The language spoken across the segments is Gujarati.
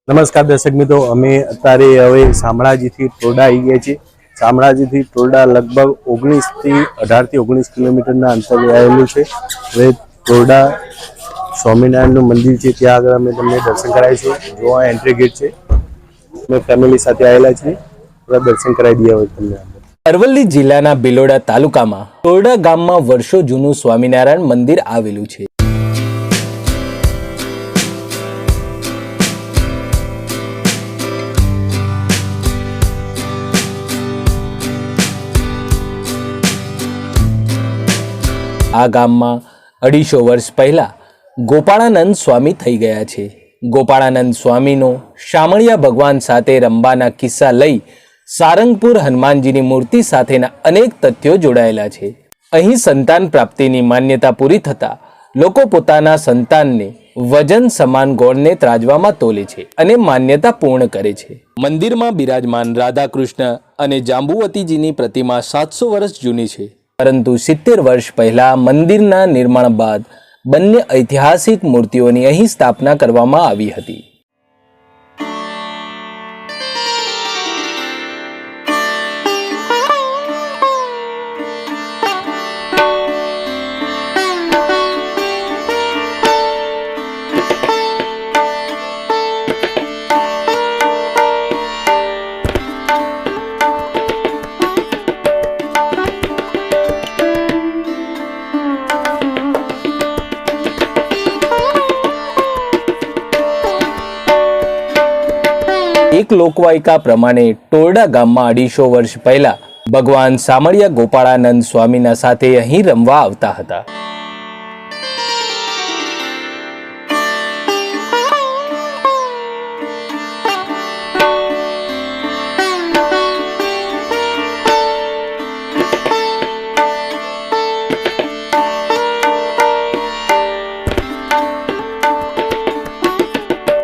नमस्कार दर्शक मित्रों, अमे अत्यारे हवे शामळाजीथी टोरडा आई गया छे। शामळाजीथी टोरडा लगभग 19 થી 18 થી 19 किलोमीटरना अंतरे आवेलुं छे। हवे टोरडा स्वामीनारायणनुं मंदिर छे, त्यां आगळ अमे तमने दर्शन करावीशुं। जो आ एंट्री गेट छे, अमे फेमिली साथे आवेला छीए। पूरा दर्शन करावी दीए हवे तमने। अरवल्ली जिल्लाना बिलोड़ा तालुकामां टोरडा गाममां वर्षो जूनुं स्वामीनारायण मंदिर आवेलुं छे। आ गाममां 250 वर्ष पहला गोपाळानंद स्वामी थई गया छे। गोपाळानंद स्वामीनो शामळिया भगवान साथे रंबाना किस्सा लई सारंगपुर हनुमानजीनी मूर्ति साथेना अनेक तथ्यो जोड़ायेला छे। અહીં સંતાન પ્રાપ્તિની માન્યતા પૂરી થતા લોકો પોતાના સંતાનને વજન સમાન ગોળને ત્રાજવામાં તોલે છે અને માન્યતા પૂર્ણ કરે છે। મંદિરમાં બિરાજમાન રાધા કૃષ્ણ અને જાંબુવતીજીની પ્રતિમા 700 વર્ષ જૂની છે, પરંતુ 70 વર્ષ પહેલા મંદિરના નિર્માણ બાદ બંને ઐતિહાસિક મૂર્તિઓની અહીં સ્થાપના કરવામાં આવી હતી। एक लोकवायिका प्रमाणे टोरडा गाममां 250 वर्ष पहला भगवान शामळिया गोपाळानंद स्वामीना साथे અહીં રમવા આવતા હતા।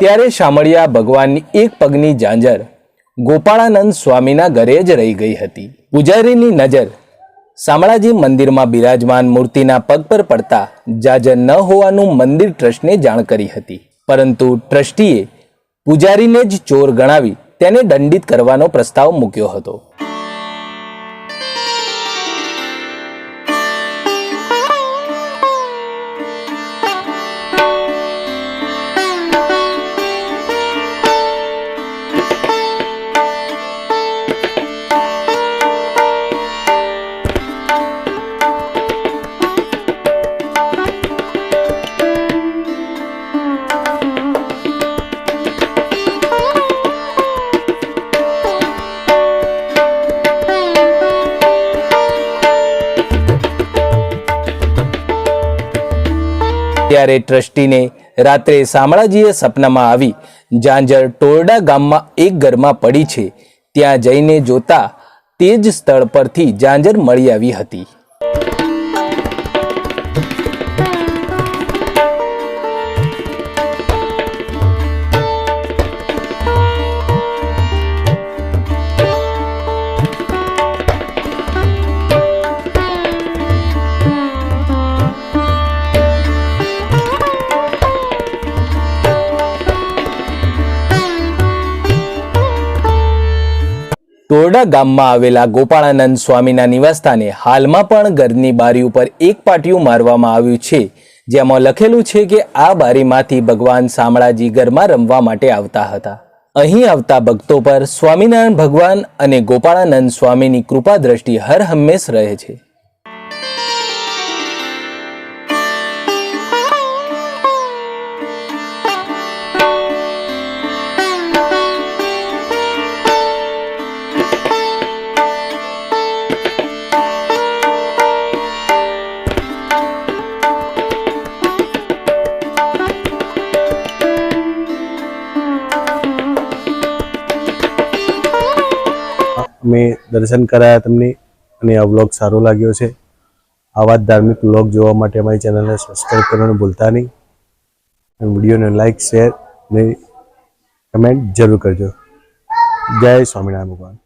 ત્યારે શામળિયા ભગવાનની એક પગની ઝાંઝર ગોપાળાનંદ સ્વામીના ઘરે જ રહી ગઈ હતી। પૂજારીની નજર શામળાજી મંદિરમાં બિરાજમાન મૂર્તિના પગ પર પડતા ઝાંઝર ન હોવાનું મંદિર ટ્રસ્ટને જાણ કરી હતી, પરંતુ ટ્રસ્ટીએ પૂજારીને જ ચોર ગણાવી તેને દંડિત કરવાનો પ્રસ્તાવ મૂક્યો હતો। ત્યારે ટ્રસ્ટીને રાત્રે શામળાજીએ સપનામાં આવી ઝાંઝર ટોરડા ગામમાં એક ઘરમાં પડી છે, ત્યાં જઈને જોતા તે જ સ્થળ પરથી ઝાંઝર મળી આવી હતી। ટોરડા ગામમાં આવેલા ગોપાળાનંદ સ્વામીના નિવાસસ્થાને હાલમાં પણ ઘરની બારી ઉપર એક પાટિયું મારવામાં આવ્યું છે, જેમાં લખેલું છે કે આ બારીમાંથી ભગવાન શામળાજી ઘરમાં રમવા માટે આવતા હતા। અહીં આવતા ભક્તો પર સ્વામિનારાયણ ભગવાન અને ગોપાળાનંદ સ્વામીની કૃપા દ્રષ્ટિ હર હંમેશ રહે છે। અમે દર્શન કરાયા તમને અને આ વ્લોગ સારો લાગ્યો છે। આવા જ ધાર્મિક વ્લોગ જોવા માટે અમારી ચેનલને સબસ્ક્રાઈબ કરવાનું ભૂલતા નહીં અને વિડીયોને લાઈક, શેર અને કમેન્ટ જરૂર કરજો। જય સ્વામિનારાયણ ભગવાન।